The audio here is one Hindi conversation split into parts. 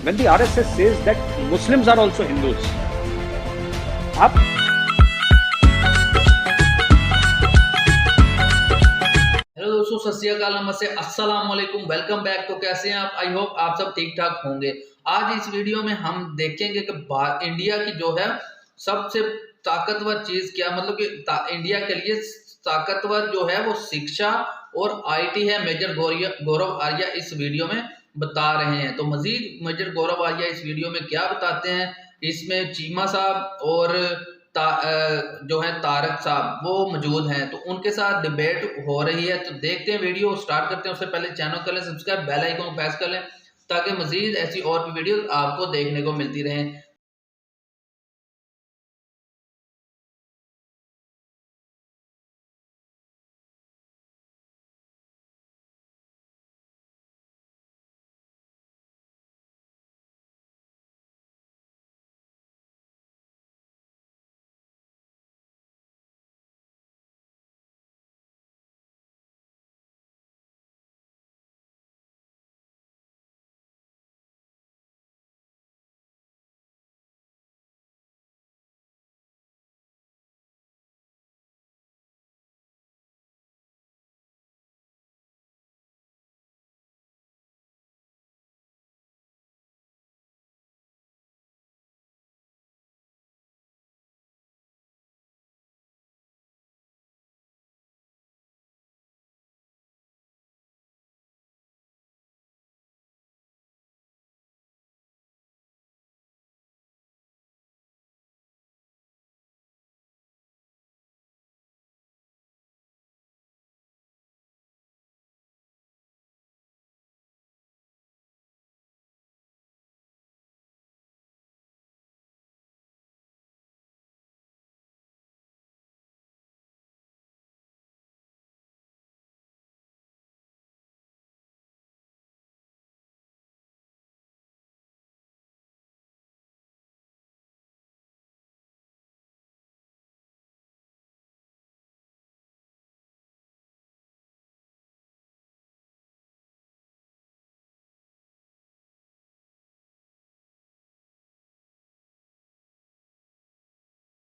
when the RSS says that Muslims are also Hindus. आप हेलो दोस्तों, सत श्री अकाल, नमस्ते, अस्सलाम वालेकुम, वेलकम बैक। तो कैसे हैं आप? आई होप आप सब ठीक ठाक होंगे। आज इस वीडियो में हम देखेंगे कि इंडिया की जो है सबसे ताकतवर चीज क्या, मतलब कि इंडिया के लिए ताकतवर जो है वो शिक्षा और आईटी है। मेजर गौरव आर्या इस वीडियो में बता रहे हैं। तो मजीद मेजर गौरव आर्या इस वीडियो में क्या बताते हैं, इसमें चीमा साहब और जो है तारक साहब वो मौजूद हैं, तो उनके साथ डिबेट हो रही है। तो देखते हैं, वीडियो स्टार्ट करते हैं। उससे पहले चैनल कर लें सब्सक्राइब, बेल आइकन को प्रेस कर लें ताकि मजीद ऐसी और भी वीडियो आपको देखने को मिलती रहें।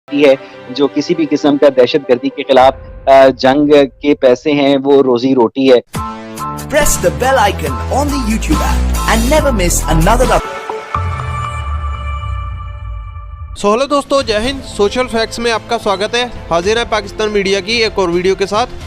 है जो किसी भी किस्म का दहशतगर्दी के खिलाफ जंग के पैसे हैं, वो रोजी रोटी है। Press the bell icon on the YouTube app and never miss another update. So hello दोस्तों, जय हिंद। सोशल फैक्ट्स में आपका स्वागत है। हाजिर है पाकिस्तान मीडिया की एक और वीडियो के साथ।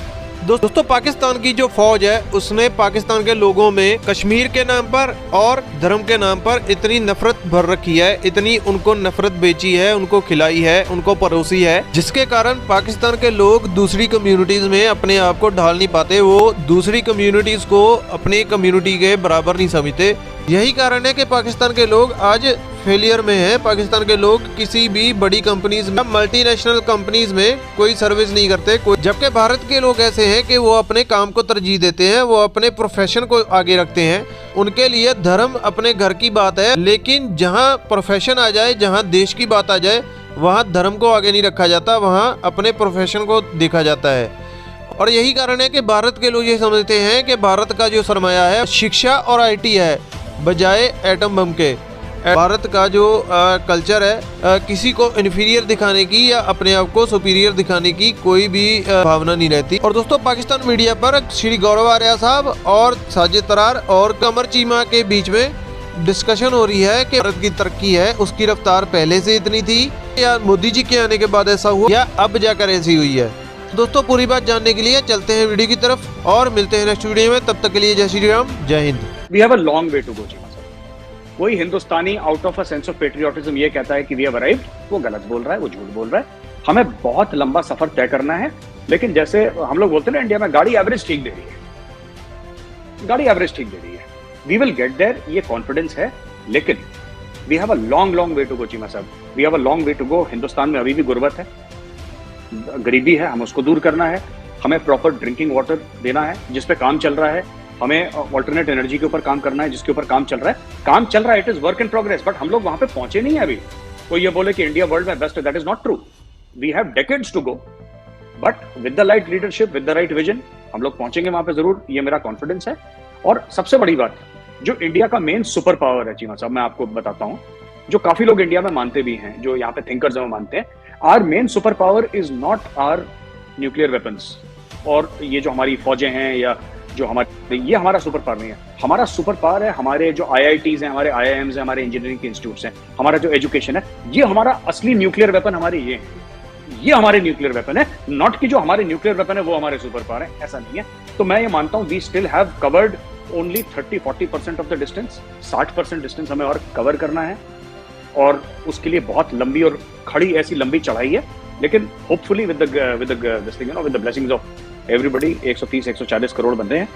दोस्तों, पाकिस्तान की जो फौज है उसने पाकिस्तान के लोगों में कश्मीर के नाम पर और धर्म के नाम पर इतनी नफरत भर रखी है, इतनी उनको नफरत बेची है, उनको खिलाई है, उनको परोसी है, जिसके कारण पाकिस्तान के लोग दूसरी कम्युनिटीज में अपने आप को ढाल नहीं पाते। वो दूसरी कम्युनिटीज को अपनी कम्युनिटी के बराबर नहीं समझते। यही कारण है कि पाकिस्तान के लोग आज फेलियर में है। पाकिस्तान के लोग किसी भी बड़ी कंपनीज में, मल्टीनेशनल कंपनीज में कोई सर्विस नहीं करते। जबकि भारत के लोग ऐसे हैं कि वो अपने काम को तरजीह देते हैं, वो अपने प्रोफेशन को आगे रखते हैं। उनके लिए धर्म अपने घर की बात है, लेकिन जहाँ प्रोफेशन आ जाए, जहाँ देश की बात आ जाए, वहाँ धर्म को आगे नहीं रखा जाता, वहाँ अपने प्रोफेशन को देखा जाता है। और यही कारण है कि भारत के लोग ये समझते हैं कि भारत का जो सरमाया है शिक्षा और आईटी है, बजाय एटम बम के। भारत का जो कल्चर है किसी को इन्फीरियर दिखाने की या अपने आप को सुपीरियर दिखाने की कोई भी भावना नहीं रहती। और दोस्तों, पाकिस्तान मीडिया पर श्री गौरव आर्या साहब और साजिद तरार और कमर चीमा के बीच में डिस्कशन हो रही है कि भारत की तरक्की है, उसकी रफ्तार पहले से इतनी थी या मोदी जी के आने के बाद ऐसा हुआ या अब जाकर ऐसी हुई है। दोस्तों, पूरी बात जानने के लिए चलते हैं वीडियो की तरफ और मिलते हैं नेक्स्ट वीडियो में। तब तक के लिए जय श्री राम, जय Hind. We have a long way to go. कोई Hindustani out of a sense of patriotism ये कहता है कि वी हैव अराइव्ड, वो गलत बोल रहा है, वो झूठ बोल रहा है। हमें बहुत लंबा सफर तय करना है। लेकिन जैसे हम लोग बोलते हैं ना, इंडिया में गाड़ी एवरेज ठीक दे रही है, गाड़ी एवरेज ठीक दे रही है। वी विल गेट देयर, ये कॉन्फिडेंस है। लेकिन we have a long way to go Cheema sahab, we have a long way to go. Hindustan में अभी भी गुर्बत है, गरीबी है, हम उसको दूर करना है। हमें प्रॉपर ड्रिंकिंग वाटर देना है, जिस पे काम चल रहा है। हमें ऑल्टरनेट एनर्जी के ऊपर काम करना है, जिसके ऊपर काम चल रहा है। It is work in progress, but हम लोग वहां पे पहुंचे नहीं है अभी। कोई ये बोले कि इंडिया वर्ल्ड में बेस्ट है, that is not true. We have decades to go, but with the right leadership, with the right vision हम लोग पहुंचेंगे वहां पे जरूर, ये मेरा कॉन्फिडेंस है। और सबसे बड़ी बात, जो इंडिया का मेन सुपर पावर है चीमा साहब, मैं आपको बताता हूँ, जो काफी लोग इंडिया में मानते भी हैं, जो यहाँ पे थिंकर्स हैं वो मानते हैं, our main super power is not our nuclear weapons और ये जो हमारी फौजें हैं या जो हमारे, ये हमारा सुपर पावर नहीं है। हमारा सुपर पावर है हमारे जो IITs हैं, हमारे IIMs हैं, हमारे इंजीनियरिंग के इंस्टीट्यूट्स हैं, हमारा जो एजुकेशन है, ये हमारा असली न्यूक्लियर वेपन हमारे ये हमारे न्यूक्लियर वेपन है, नॉट कि जो हमारे न्यूक्लियर वेपन है वो हमारे सुपर पावर है, ऐसा नहीं है। तो मैं ये मानता हूँ we still have covered only 30-40% of the distance, 60% distance हमें और कवर करना है और उसके लिए बहुत लंबी और खड़ी ऐसी लंबी चढ़ाई है, लेकिन hopefully with the blessings of everybody 130-140 crore बंदे हैं,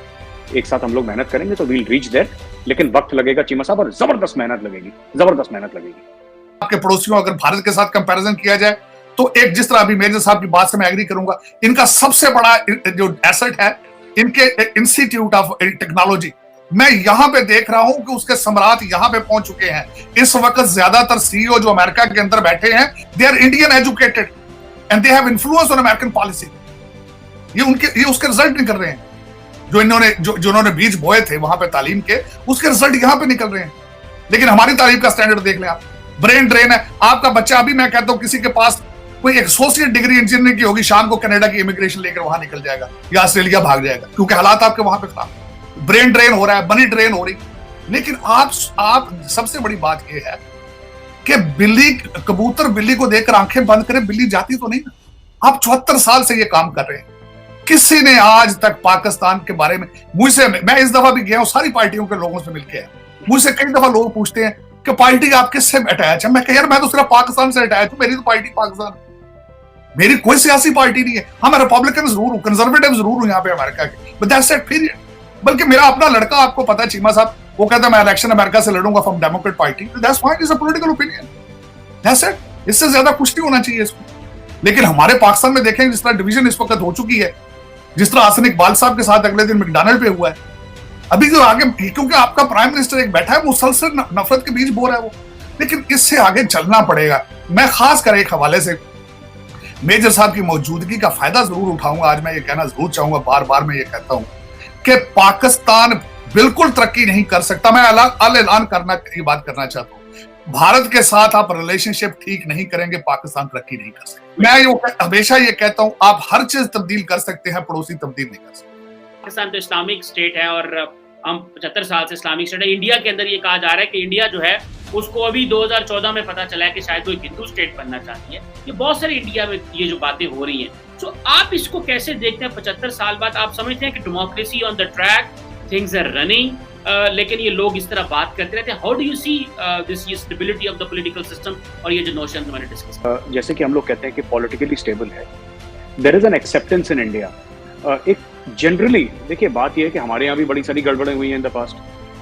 एक साथ हम लोग मेहनत करेंगे तो वील रीच देयर, लेकिन वक्त लगेगा चीमा साहब और जबरदस्त मेहनत लगेगी। आपके पड़ोसियों अगर भारत के साथ कंपैरिजन किया जाए तो एक, जिस तरह अभी मेजर साहब की बात से मैं एग्री करूंगा, इनका सबसे बड़ा जो एसेट है इनके इंस्टीट्यूट ऑफ टेक्नोलॉजी, मैं यहां पे देख रहा हूं कि उसके सम्राट यहां पे पहुंच चुके हैं। इस वक्त ज्यादातर CEO जो अमेरिका के अंदर बैठे हैं, they are Indian educated and they have influence on American policy. ये उसके रिजल्ट निकल रहे हैं, जो इन्होंने बीज बोए थे वहां पे तालीम के, उसके रिजल्ट यहां पे निकल रहे हैं। लेकिन हमारी तालीम का स्टैंडर्ड देख लें आप, ब्रेन ड्रेन है। आपका बच्चा, अभी मैं कहता हूं किसी के पास कोई एसोसिएट डिग्री इंजीनियरिंग की होगी, शाम को कनाडा की इमिग्रेशन लेकर वहां निकल जाएगा या ऑस्ट्रेलिया भाग जाएगा, क्योंकि हालात आपके वहां पे खराब, ब्रेन ड्रेन हो रहा है, मनी ड्रेन हो रही। लेकिन आप सबसे बड़ी बात यह है कि बिल्ली, कबूतर बिल्ली को देखकर आंखें बंद करे, बिल्ली जाती तो नहीं ना। आप 74 साल से ये काम कर रहे हैं, किसी ने आज तक पाकिस्तान के बारे में मुझसे, मैं इस दफा भी गया हूं, सारी पार्टियों के लोगों से मिलकर आया, मुझसे कई दफा लोग पूछते हैं कि पार्टी आप किससे अटैच है। मैं कह यार मैं तो सिर्फ पाकिस्तान से अटैच हूं, मेरी तो पार्टी पाकिस्तान, मेरी कोई सियासी पार्टी नहीं है। हाँ, मैं रिपब्लिकन जरूर हूं, कंजर्वेटिव जरूर हूं यहाँ पे अमेरिका के, बट दैट्स इट पीरियड। बल्कि मेरा अपना लड़का, आपको पता है चीमा साहब, वो कहता है मैं इलेक्शन अमेरिका से लड़ूंगा from democrat party, that's fine, it's a political opinion, that's it, इससे ज्यादा कुछ नहीं होना चाहिए इसमें। लेकिन हमारे पाकिस्तान में देखें जिस तरह डिवीजन इस वक्त हो चुकी है, जिस तरह हसन इकबाल साहब के साथ अगले दिन मैकडॉनल्ड पे हुआ है, अभी जो आगे, क्योंकि आपका प्राइम मिनिस्टर एक बैठा है, मुसलसल नफरत के बीच बो रहा है वो, लेकिन इससे आगे चलना पड़ेगा। मैं खास कर एक हवाले से मेजर साहब की मौजूदगी का फायदा जरूर उठाऊंगा। आज मैं ये कहना जरूर चाहूंगा, बार बार मैं ये कहता हूं कि पाकिस्तान बिल्कुल तरक्की नहीं कर सकता। मैं ऐलान करना, ये बात करना चाहता हूं, भारत के साथ आप रिलेशनशिप ठीक नहीं करेंगे, पाकिस्तान तरक्की नहीं कर सकता। मैं हमेशा ये कहता हूं, आप हर चीज तब्दील कर सकते हैं, पड़ोसी तब्दील नहीं कर सकते। पाकिस्तान तो इस्लामिक स्टेट है और हम 75 साल से इस्लामिक स्टेट है। इंडिया के अंदर ये कहा जा रहा है कि इंडिया जो है उसको अभी 2014 में पता चला है कि शायद वो एक हिंदू स्टेट बनना चाहती है। ये बहुत सारे इंडिया में ये जो बातें हो रही हैं, तो आप इसको कैसे देखते हैं? 75 साल बाद आप समझते हैं कि democracy on the track, things are running, लेकिन ये लोग इस तरह बात करते रहते हैं। How do you see this stability of the political system और ये जो नोशन मैंने डिस्कस किया? जैसे कि हम लोग कहते हैं कि पॉलिटिकली स्टेबल है, there is an acceptance in India. एक जनरली देखिए बात यह है कि हमारे यहाँ भी बड़ी सारी गड़बड़ें हुई हैं इन द पास्ट,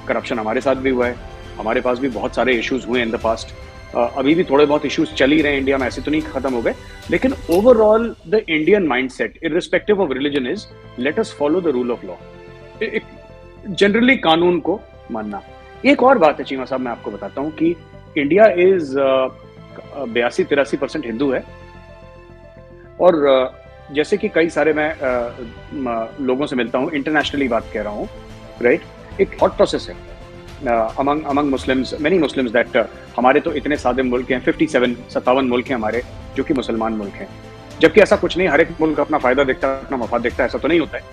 करप्शन हमारे साथ भी हुआ है, हमारे पास भी बहुत सारे इश्यूज हुए इन द पास्ट, अभी भी थोड़े बहुत इश्यूज चल ही रहे हैं इंडिया में, ऐसे तो नहीं खत्म हो गए। लेकिन overall the Indian mindset irrespective of religion is let us follow the rule of law, generally कानून को मानना। एक और बात है चीमा साहब, मैं आपको बताता हूँ कि इंडिया इज 82-83% हिंदू है, और जैसे कि कई सारे मैं लोगों से मिलता हूँ, इंटरनेशनली बात कह रहा हूँ, राइट, एक थॉट प्रोसेस है among Muslims, many Muslims that हमारे तो इतने सादे मुल्क हैं, 57 मुल्क हैं हमारे जो कि मुसलमान मुल्क हैं, जबकि ऐसा कुछ नहीं, हर एक मुल्क अपना फायदा देखता है, अपना मफाद देखता है, ऐसा तो नहीं होता है।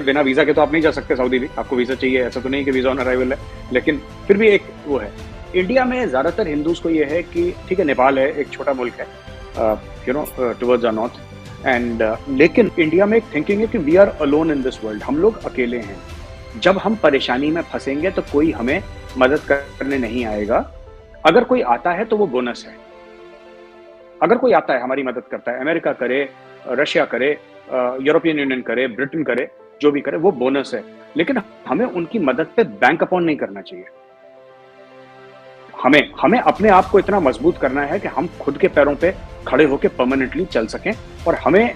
बिना वीजा के तो आप नहीं जा सकते सऊदी भी, आपको वीजा चाहिए, ऐसा तो नहीं कि वीजा ऑन अराइवल है, लेकिन फिर भी एक वो है। इंडिया में ज्यादातर हिंदूज को ये है कि ठीक है, नेपाल है, एक छोटा मुल्क है, टुवर्ड्स द नॉर्थ, एंड लेकिन इंडिया में एक थिंकिंग है कि we are alone in this world, हम लोग अकेले हैं, जब हम परेशानी में फंसेंगे तो कोई हमें मदद करने नहीं आएगा, अगर कोई आता है तो वो बोनस है, अगर कोई आता है हमारी मदद करता है, अमेरिका करे, रशिया करे, यूरोपियन यूनियन करे, ब्रिटेन करे, जो भी करे, वो बोनस है, लेकिन हमें उनकी मदद पे बैंक अपॉन नहीं करना चाहिए। हमें अपने आप को इतना मजबूत करना है कि हम खुद के पैरों पे खड़े होकर परमानेंटली चल सकें, और हमें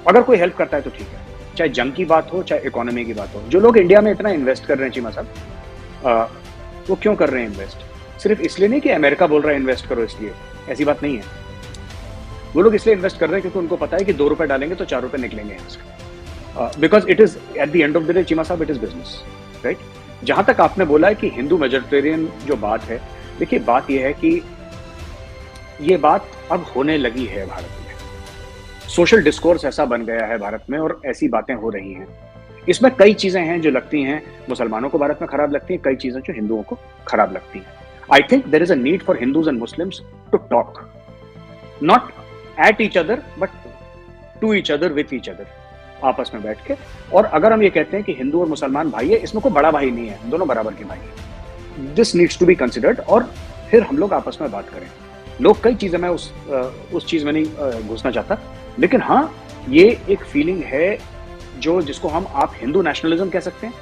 अगर कोई हेल्प करता है तो ठीक है, चाहे जंग की बात हो, चाहे इकोनॉमी की बात हो। जो लोग इंडिया में इतना इन्वेस्ट कर रहे हैं चीमा साहब, वो क्यों कर रहे हैं इन्वेस्ट? सिर्फ इसलिए नहीं कि अमेरिका बोल रहा है इन्वेस्ट करो, इसलिए, ऐसी बात नहीं है। वो लोग इसलिए इन्वेस्ट कर रहे हैं क्योंकि उनको पता है कि 2 रुपए डालेंगे तो 4 रुपए निकलेंगे यहाँ से, because it is at the end of the day Cheema साहब, इट इज बिजनेस, राइट। जहां तक आपने बोला है कि हिंदू मेजोरिटेरियन जो बात है, देखिए बात यह है कि ये बात अब होने लगी है भारत में। सोशल डिस्कोर्स ऐसा बन गया है भारत में और ऐसी बातें हो रही हैं। इसमें कई चीजें हैं जो लगती हैं मुसलमानों को भारत में खराब लगती हैं, कई चीजें जो हिंदुओं को खराब लगती हैं। I think there is a need for Hindus and Muslims to talk, not at each other but to each other, with each other, आपस में बैठ के। और अगर हम ये कहते हैं कि हिंदू और मुसलमान भाई है, इसमें कोई बड़ा भाई नहीं है, दोनों बराबर के भाई हैं। This needs to be considered और फिर हम लोग आपस में बात करें। लोग कई चीजें, मैं उस चीज में नहीं घुसना चाहता, लेकिन हाँ ये एक फीलिंग है जो जिसको आप हिंदू नेशनलिज्म कह सकते हैं।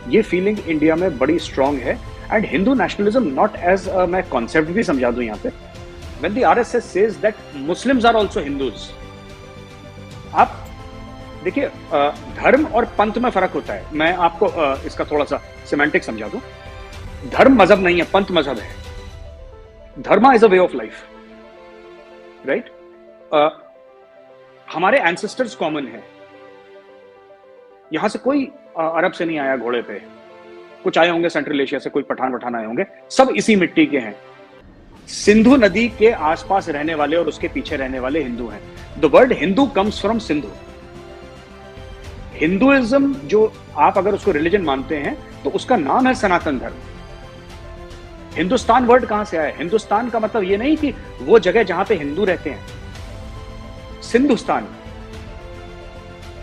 ये फीलिंग इंडिया में बड़ी स्ट्रांग है। And Hindu nationalism not as मैं कॉन्सेप्ट भी समझा दूं यहाँ पे, when the RSS says that Muslims are also Hindus. आप देखिए धर्म और पंथ में फर्क होता है। मैं आपको इसका थोड़ा सा सिमेंटिक समझा दूं। धर्म मजहब नहीं है, पंथ मजहब है। Dharma is a way of life, right. हमारे एंसेस्टर्स कॉमन है। यहां से कोई अरब से नहीं आया घोड़े पे, कुछ आए होंगे सेंट्रल एशिया से, कोई पठान आए होंगे, सब इसी मिट्टी के हैं। सिंधु नदी के आसपास रहने वाले और उसके पीछे रहने वाले हिंदू हैं। The word Hindu comes from Sindhu. Hinduism जो आप अगर उसको रिलीजन मानते हैं तो उसका नाम है सनातन धर्म। हिंदुस्तान वर्ड कहां से आया? हिंदुस्तान का मतलब ये नहीं कि वो जगह जहां पे हिंदू रहते हैं। सिंधुस्तान,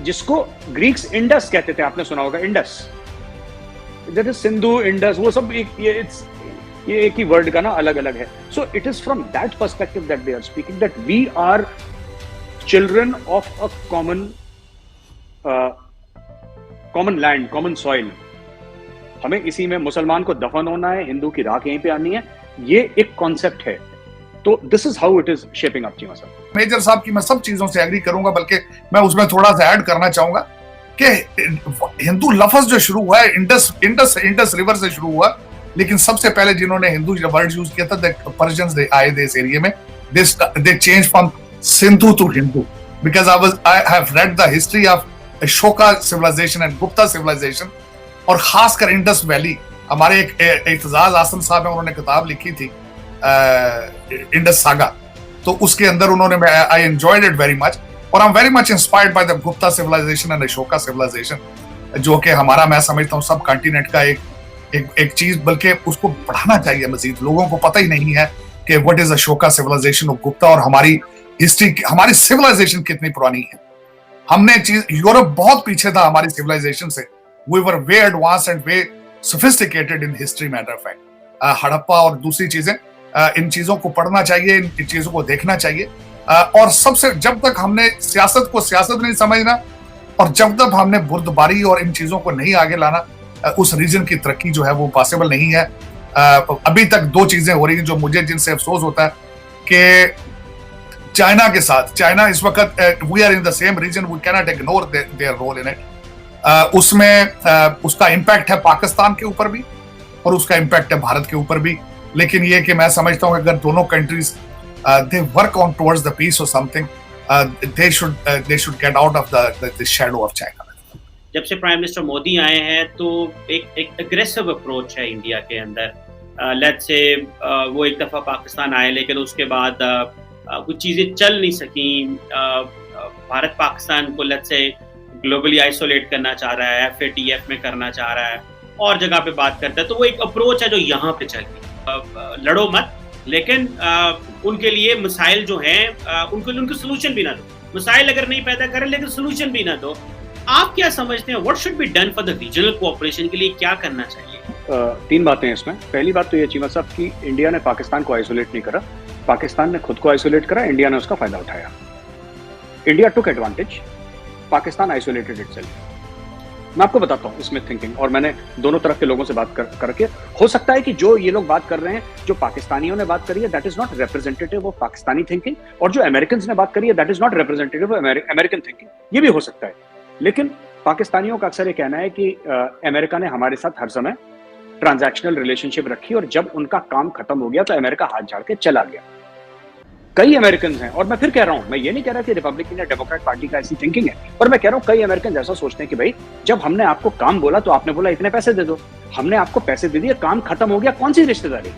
जिसको ग्रीक्स इंडस कहते थे, आपने सुना होगा Indus. That is Sindhu, Indus, वो सब ये एक ही वर्ड का ना अलग अलग है। So it is from that perspective that they are speaking, that we are children of a common land, common soil. हमें इसी में मुसलमान को दफन होना है, हिंदू की राख यहीं पे आनी है। ये एक कॉन्सेप्ट है। तो this is how it is shaping up. Cheema साहब, मेजर साहब की मैं सब चीजों से एग्री करूंगा, बल्कि मैं उसमें थोड़ा सा ऐड करना चाहूंगा कि हिंदू लफ्ज जो शुरू हुआ है इंडस रिवर से शुरू हुआ, लेकिन सबसे पहले जिन्होंने हिंदू वर्ड यूज किया था पर्शियंस आए थे इस एरिया में। They change from Sindhu to Hindu because I have read the history of Ashoka civilisation and Gupta civilisation, और खासकर इंडस वैली। हमारे एक इत्जाज आसम साहब है, उन्होंने किताब लिखी थी इंडस सागा, तो उसके अंदर उन्होंने, I enjoyed it very much, और I am very much inspired by the Gupta civilisation and Ashoka civilisation, जो कि हमारा, मैं समझता हूँ, सब कॉन्टिनेंट का एक चीज, बल्कि उसको बढ़ाना चाहिए मजीद। लोगों को पता ही नहीं है कि what is Ashoka civilisation of Gupta, और हमारी हिस्ट्री, हमारी सिविलाइजेशन कितनी पुरानी है। हमने चीज, यूरोप बहुत पीछे था हमारी सिविलाइजेशन से। We were way advanced and way sophisticated in history, matter of fact. Harappa और दूसरी चीजें, इन चीजों को पढ़ना चाहिए, इन चीजों को देखना चाहिए। और सबसे, जब तक हमने सियासत को सियासत नहीं समझना, और जब तक हमने बुर्दबारी और इन चीजों को नहीं आगे लाना, उस रीजन की तरक्की जो है वो पॉसिबल नहीं है। अभी तक दो चीजें हो रही हैं जो मुझे, जिनसे अफसोस होता है कि चाइना के साथ, चाइना इस वक्त, we are in the same region, we can not ignore their role in it. उसमें उसका इम्पैक्ट है पाकिस्तान के ऊपर भी और उसका इम्पैक्ट है भारत के ऊपर भी। लेकिन ये कि मैं समझता हूँ कि अगर दोनों countries they work on towards the peace और something, they should get out of the shadow of China. जब से प्राइम मिनिस्टर मोदी आए हैं तो एक एग्रेसिव अप्रोच है इंडिया के अंदर। लेट्स से वो एक दफा पाकिस्तान आए, लेकिन उसके बाद कुछ चीजें चल नहीं सकी। भारत पाकिस्तान को लेट्स से ग्लोबली आइसोलेट करना चाह रहा है, FATF में करना चाह रहा है, और जगह पे बात करता है। तो वो एक अप्रोच है जो यहाँ पे चल लड़ो मत, लेकिन उनके लिए मसाइल जो हैं उनको सोल्यूशन भी ना दो। मसाइल अगर नहीं पैदा करें लेकिन सोल्यूशन भी ना दो। आप क्या समझते हैं, what should be done for the regional cooperation के लिए क्या करना चाहिए? तीन बातें हैं इसमें। पहली बात तो ये चीमा साहब कि इंडिया ने पाकिस्तान को आइसोलेट नहीं करा, पाकिस्तान ने खुद को आइसोलेट करा, इंडिया ने उसका फायदा उठाया। इंडिया टुक एडवांटेज, पाकिस्तान आइसोलेटेड इटसेल्फ। मैं आपको बताता हूँ इसमें थिंकिंग, और मैंने दोनों तरफ के लोगों से बात करके, हो सकता है कि जो ये लोग बात कर रहे हैं, जो पाकिस्तानियों ने बात करी है, that is not representative of Pakistani thinking, और जो अमेरिकन ने बात करी है, that is not representative of American thinking. ये भी हो सकता है, लेकिन पाकिस्तानियों का अक्सर ये कहना है कि अमेरिका ने हमारे साथ हर समय ट्रांजैक्शनल रिलेशनशिप रखी, और जब उनका काम खत्म हो गया तो अमेरिका हाथ झाड़ के चला गया। कई अमेरिकन हैं, और मैं फिर कह रहा हूं, मैं ये नहीं कह रहा कि रिपब्लिकन या डेमोक्रेट पार्टी का ऐसी थिंकिंग है, पर मैं कह रहा हूं कई अमेरिकन ऐसा सोचते हैं कि भाई जब हमने आपको काम बोला तो आपने बोला इतने पैसे दे दो, हमने आपको पैसे दे दिए, काम खत्म हो गया, कौन सी रिश्तेदारी,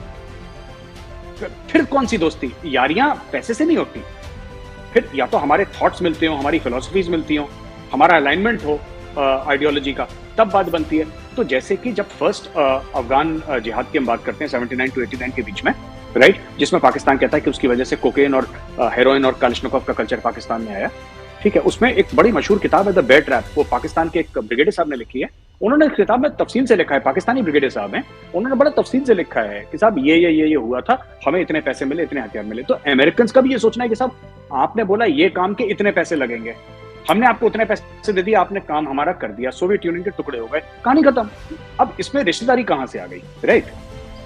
फिर कौन सी दोस्ती? यारियां पैसे से नहीं होती। फिर या तो हमारे थॉट्स मिलते हो, हमारी फिलोसफीज मिलती हो, हमारा अलाइनमेंट हो आइडियोलॉजी का, तब बात बनती है। तो जैसे कि जब फर्स्ट अफगान जिहाद की हम बात करते हैं 79 to 89 के बीच में, राइट, जिसमें पाकिस्तान कहता है कि उसकी वजह से कोकेन और हेरोइन और कालिशनिकोव का कल्चर पाकिस्तान में आया, ठीक है, उसमें एक बड़ी मशहूर किताब है द बेयर ट्रैप, वो पाकिस्तान के एक ब्रिगेडियर साहब ने लिखी है। उन्होंने इस किताब में तफसील से लिखा है, पाकिस्तानी ब्रिगेडियर साहब हैं, उन्होंने बड़ा तफसील से लिखा है कि साहब ये हुआ था, हमें इतने पैसे मिले, इतने हथियार मिले। तो अमेरिकन का भी ये सोचना है कि साहब आपने बोला ये काम के इतने पैसे लगेंगे, हमने आपको उतने पैसे दे दिए, आपने काम हमारा कर दिया, सोवियत यूनियन के टुकड़े हो गए, कहानी खत्म। अब इसमें रिश्तेदारी कहां से आ गई, राइट?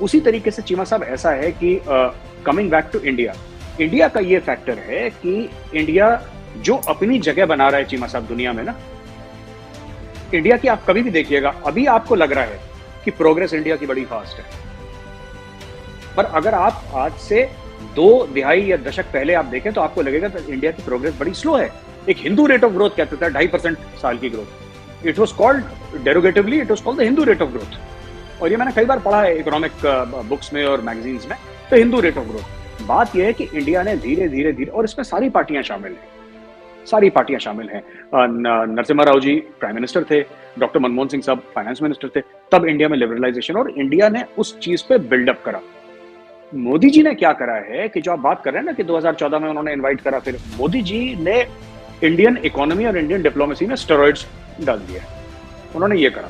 उसी तरीके से चीमा साहब ऐसा है कि coming back to India, India का ये फैक्टर है कि इंडिया जो अपनी जगह बना रहा है चीमा साहब दुनिया में ना, इंडिया की आप कभी भी देखिएगा, अभी आपको लग रहा है कि प्रोग्रेस इंडिया की बड़ी फास्ट है, पर अगर आप आज से 2 दहाई या दशक पहले आप देखें तो आपको लगेगा कि इंडिया की प्रोग्रेस बड़ी स्लो है। एक हिंदू रेट ऑफ ग्रोथ कहता था 2.5% साल की growth, it was called derogatorily, it was called the Hindu rate of growth. और ये मैंने कई बार पढ़ा है इकोनॉमिक बुक्स में और मैगजीन्स में, तो हिंदू रेट ऑफ ग्रोथ। बात यह है कि इंडिया ने धीरे धीरे, और इसमें सारी पार्टियां शामिल हैं, सारी पार्टियां शामिल हैं। नरसिम्हा राव जी प्राइम मिनिस्टर थे, डॉक्टर मनमोहन सिंह साहब फाइनेंस मिनिस्टर थे, तब इंडिया में लिबरलाइजेशन, और इंडिया ने उस चीज पे बिल्डअप करा। मोदी जी ने क्या करा है कि जो आप बात कर रहे हैं ना कि 2014 में उन्होंने इनवाइट करा, फिर मोदी जी ने इंडियन इकोनॉमी और इंडियन डिप्लोमेसी में स्टेरॉइड्स डाल दिया। उन्होंने ये करा,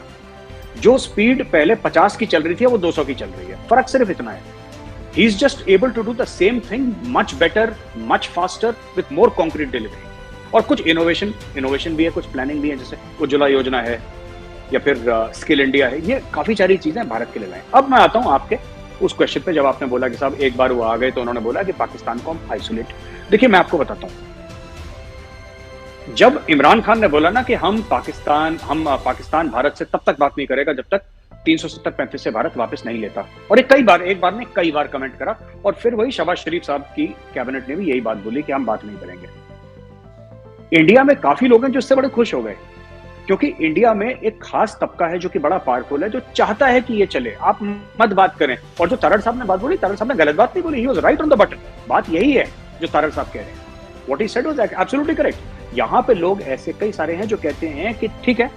जो स्पीड पहले 50 की चल रही थी वो 200 की चल रही है, फर्क सिर्फ इतना है। He is just able to do the same thing much better, much faster, with more concrete delivery. और कुछ इनोवेशन भी है, कुछ प्लानिंग भी है, जैसे उज्ज्वला योजना है या फिर स्किल इंडिया है, ये काफी सारी चीजें भारत के लिए लाए। अब मैं आता हूं आपके उस क्वेश्चन पे, जब आपने बोला कि साहब एक बार वो आ गए तो उन्होंने बोला कि पाकिस्तान को हम आइसोलेट। देखिए मैं आपको बताता हूं, जब इमरान खान ने बोला ना कि हम पाकिस्तान भारत से तब तक बात नहीं करेगा जब तक 370-35 से भारत वापस नहीं लेता, और एक बार ने कई बार कमेंट करा, और फिर वही शहबाज शरीफ साहब की कैबिनेट ने भी यही बात बोली कि हम बात नहीं करेंगे। इंडिया में काफी लोग हैं जो इससे बड़े खुश हो गए, क्योंकि इंडिया में एक खास तबका है जो कि बड़ा पावरफुल है, जो चाहता है कि ये चले, आप मत बात करें। और जो तारड़ साहब ने बात बोली, तारड़ साहब ने गलत बात नहीं बोली, he was right on the button. बात यही है जो तारड़ साहब कह रहे हैं, what he said was absolutely correct. यहाँ पे लोग ऐसे कई सारे हैं जो कहते हैं कि ठीक है,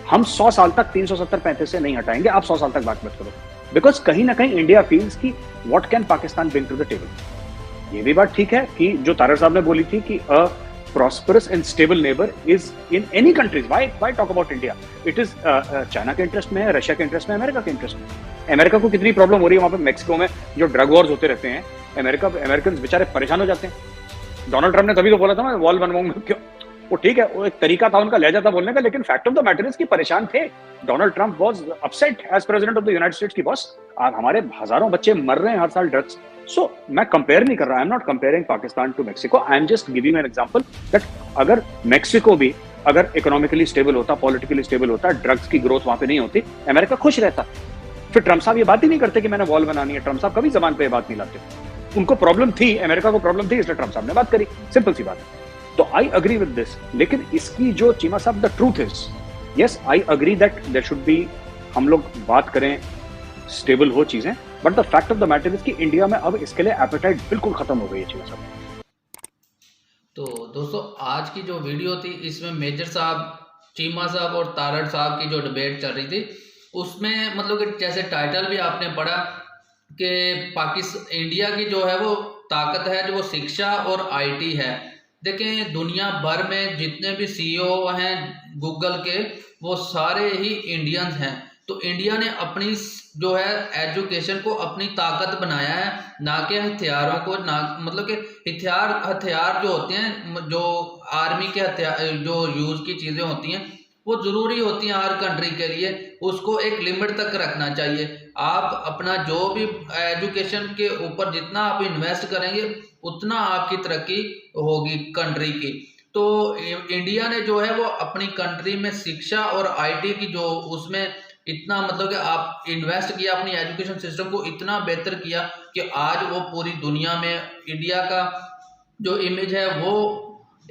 हम 100 साल तक 370-35 से नहीं हटाएंगे, आप 100 साल तक बात मत करो, बिकॉज कहीं ना कहीं इंडिया फील्स की what can Pakistan bring to the table. ये भी बात ठीक है कि जो तारड़ साहब ने बोली थी कि prosperous and stable neighbor is in any countries. Why talk about India? It is China के इंटरेस्ट में है, रशिया के इंटरेस्ट में, अमेरिका के इंटरेस्ट में। अमेरिका को कितनी प्रॉब्लम हो रही है वहां पे मेक्सिको में, जो ड्रग वॉर्स होते रहते हैं, अमेरिकन बेचारे परेशान हो जाते हैं। डोनाल्ड ट्रम्प ने तभी तो बोला था मैं वॉल बनवाऊंगा, क्यों? वो ठीक है, वो एक तरीका था उनका, लहजा था बोलने का, लेकिन fact of the matter is कि परेशान थे। Donald Trump was upset as president of the United States की बॉस, हमारे हजारों बच्चे मर रहे हैं हर साल ड्रग्स। सो मैं कंपेयर नहीं कर रहा, I am not comparing Pakistan to Mexico, I am just giving an example that अगर मैक्सिको भी अगर इकोनॉमिकली स्टेबल होता, पॉलिटिकली स्टेबल होता, ड्रग्स की ग्रोथ वहां पे नहीं होती, अमेरिका खुश रहता। फिर ट्रम्प साहब ये बात ही नहीं करते कि मैंने वॉल बनानी है, ट्रम्प साहब कभी जबान पे बात नहीं लाते। उनको प्रॉब्लम थी, अमेरिका को प्रॉब्लम थी, इसलिए ट्रम्प साहब ने बात करी, सिंपल सी बात है। तो आई अग्री विद दिस, लेकिन इसकी जो Cheema sahab the truth is, yes I agree that there should be, हम लोग बात करें स्टेबल हो चीजें, but the fact of the matter is कि इंडिया में अब इसके लिए एपेटाइट बिल्कुल खत्म हो गई है चीमा साहब। तो दोस्तों आज की जो वीडियो थी इसमें मेजर साहब, चीमा साहब और तारड़ साहब की जो डिबेट चल रही थी, उसमें मतलब कि जैसे टाइटल भी आपने पढ़ा कि पाकिस्तान, इंडिया की जो है वो ताकत है जो वो शिक्षा और आईटी है। देखें दुनिया भर में जितने भी सीईओ हैं गूगल के, वो सारे ही इंडियंस हैं। तो इंडिया ने अपनी जो है एजुकेशन को अपनी ताकत बनाया है, ना कि हथियारों को, ना मतलब कि हथियार जो होते हैं, जो आर्मी के हथियार जो यूज़ की चीज़ें होती हैं वो ज़रूरी होती हैं हर कंट्री के लिए, उसको एक लिमिट तक रखना चाहिए। आप अपना जो भी एजुकेशन के ऊपर जितना आप इन्वेस्ट करेंगे उतना आपकी तरक्की होगी कंट्री की। तो इंडिया ने जो है वो अपनी कंट्री में शिक्षा और आईटी की जो उसमें इतना मतलब कि आप इन्वेस्ट किया, अपनी एजुकेशन सिस्टम को इतना बेहतर किया कि आज वो पूरी दुनिया में इंडिया का जो इमेज है वो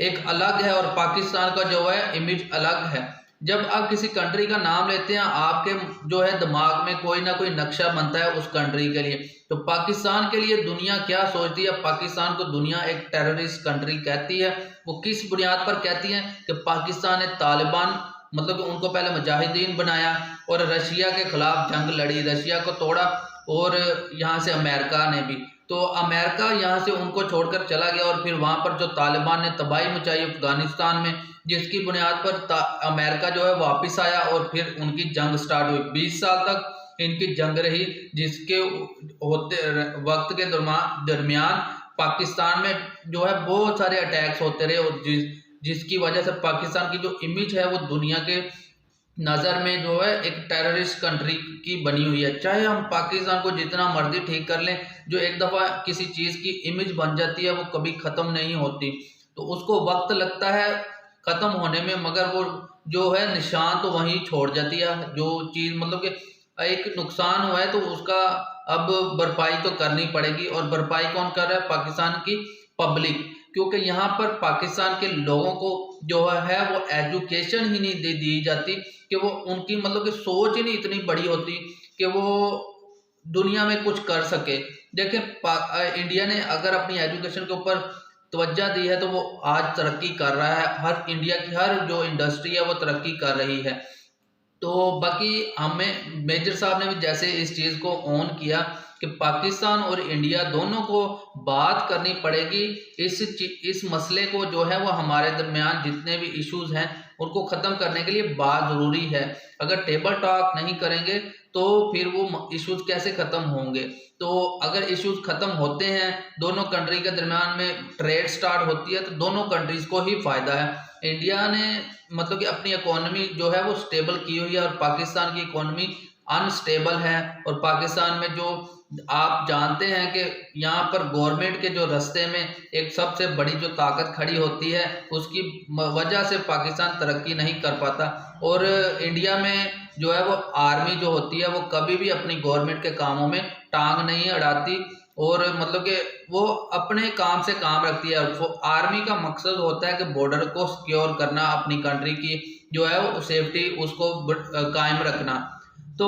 एक अलग है और पाकिस्तान का जो है इमेज अलग है। जब आप किसी कंट्री का नाम लेते हैं आपके जो है दिमाग में कोई ना कोई नक्शा बनता है उस कंट्री के लिए। तो पाकिस्तान के लिए दुनिया क्या सोचती है? पाकिस्तान को दुनिया एक टेररिस्ट कंट्री कहती है। वो किस बुनियाद पर कहती है? कि पाकिस्तान ने तालिबान मतलब कि उनको पहले मुजाहिदीन बनाया और रशिया के खिलाफ जंग लड़ी, रशिया को तोड़ा, और यहाँ से अमेरिका ने भी। तो अमेरिका यहाँ से उनको छोड़कर चला गया और फिर वहाँ पर जो तालिबान ने तबाही मचाई अफगानिस्तान में, जिसकी बुनियाद पर अमेरिका जो है वापस आया और फिर उनकी जंग स्टार्ट हुई। 20 साल तक इनकी जंग रही, जिसके होते वक्त के दरमियान पाकिस्तान में जो है बहुत सारे अटैक्स होते रहे और जिसकी वजह से पाकिस्तान की जो इमेज है वो दुनिया के नज़र में जो है एक टेररिस्ट कंट्री की बनी हुई है। चाहे हम पाकिस्तान को जितना मर्जी ठीक कर लें, जो एक दफ़ा किसी चीज़ की इमेज बन जाती है वो कभी ख़त्म नहीं होती। तो उसको वक्त लगता है ख़त्म होने में, मगर वो जो है निशान तो वहीं छोड़ जाती है। जो चीज़ मतलब कि एक नुकसान हुआ है तो उसका अब भरपाई तो करनी पड़ेगी, और भरपाई कौन कर रहा है? पाकिस्तान की पब्लिक। क्योंकि यहाँ पर पाकिस्तान के लोगों को जो है वो एजुकेशन ही नहीं दी जाती कि वो उनकी मतलब कि सोच ही नहीं इतनी बड़ी होती कि वो दुनिया में कुछ कर सके। देखिए इंडिया ने अगर अपनी एजुकेशन के ऊपर तवज्जो दी है तो वो आज तरक्की कर रहा है। हर इंडिया की हर जो इंडस्ट्री है वो तरक्की कर रही है। तो बाकी हमें मेजर साहब ने भी जैसे इस चीज़ को ऑन किया कि पाकिस्तान और इंडिया दोनों को बात करनी पड़ेगी इस मसले को जो है वो हमारे दरमियान जितने भी इश्यूज हैं उनको ख़त्म करने के लिए बात ज़रूरी है। अगर टेबल टॉक नहीं करेंगे तो फिर वो इश्यूज कैसे ख़त्म होंगे? तो अगर इश्यूज ख़त्म होते हैं, दोनों कंट्री के दरमियान में ट्रेड स्टार्ट होती है तो दोनों कंट्रीज़ को ही फ़ायदा है। इंडिया ने मतलब कि अपनी इकोनॉमी जो है वो स्टेबल की हुई है और पाकिस्तान की इकोनॉमी अनस्टेबल है। और पाकिस्तान में जो आप जानते हैं कि यहाँ पर गवर्नमेंट के जो रास्ते में एक सबसे बड़ी जो ताकत खड़ी होती है उसकी वजह से पाकिस्तान तरक्की नहीं कर पाता। और इंडिया में जो है वो आर्मी जो होती है वो कभी भी अपनी गवर्नमेंट के कामों में टांग नहीं अड़ाती और मतलब कि वो अपने काम से काम रखती है। वो आर्मी का मकसद होता है कि बॉर्डर को सिक्योर करना, अपनी कंट्री की जो है वो सेफ्टी उसको कायम रखना। तो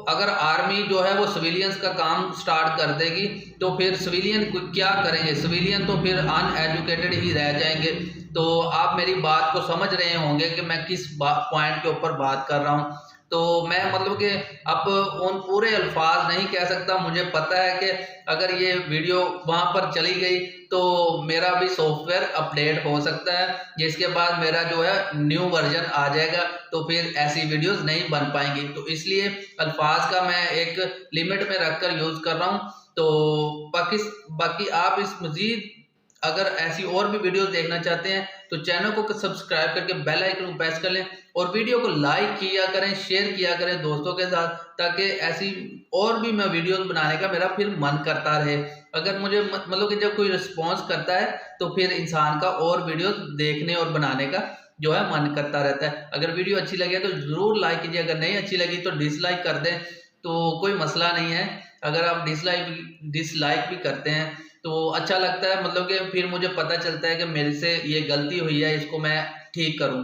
अगर आर्मी जो है वो सिविलियंस का काम स्टार्ट कर देगी तो फिर सिविलियन क्या करेंगे? सिविलियन तो फिर अनएजुकेटेड ही रह जाएंगे। तो आप मेरी बात को समझ रहे होंगे कि मैं किस पॉइंट के ऊपर बात कर रहा हूँ। तो मैं मतलब कि अब उन पूरे अल्फाज नहीं कह सकता। मुझे पता है कि अगर ये वीडियो वहाँ पर चली गई तो मेरा भी सॉफ्टवेयर अपडेट हो सकता है, जिसके बाद मेरा जो है न्यू वर्जन आ जाएगा तो फिर ऐसी वीडियोस नहीं बन पाएंगी। तो इसलिए अल्फाज का मैं एक लिमिट में रखकर यूज़ कर रहा हूँ। तो बाकी आप इस मज़ीद अगर ऐसी और भी वीडियोस देखना चाहते हैं तो चैनल को सब्सक्राइब करके बेल आइकन को प्रेस कर लें और वीडियो को लाइक किया करें, शेयर किया करें दोस्तों के साथ, ताकि ऐसी और भी मैं वीडियोस बनाने का मेरा फिर मन करता रहे। अगर मुझे मतलब कि जब कोई रिस्पॉन्स करता है तो फिर इंसान का और वीडियोस देखने और बनाने का जो है मन करता रहता है। अगर वीडियो अच्छी लगे तो ज़रूर लाइक कीजिए, अगर नहीं अच्छी लगी तो डिसलाइक कर दें, तो कोई मसला नहीं है। अगर आप डिसलाइक भी करते हैं तो अच्छा लगता है, मतलब कि फिर मुझे पता चलता है कि मेरे से ये गलती हुई है, इसको मैं ठीक करूं।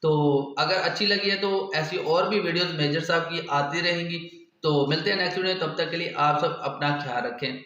तो अगर अच्छी लगी है तो ऐसी और भी वीडियोस मेजर साहब की आती रहेंगी। तो मिलते हैं नेक्स्ट वीडियो, तब तक के लिए आप सब अपना ख्याल रखें।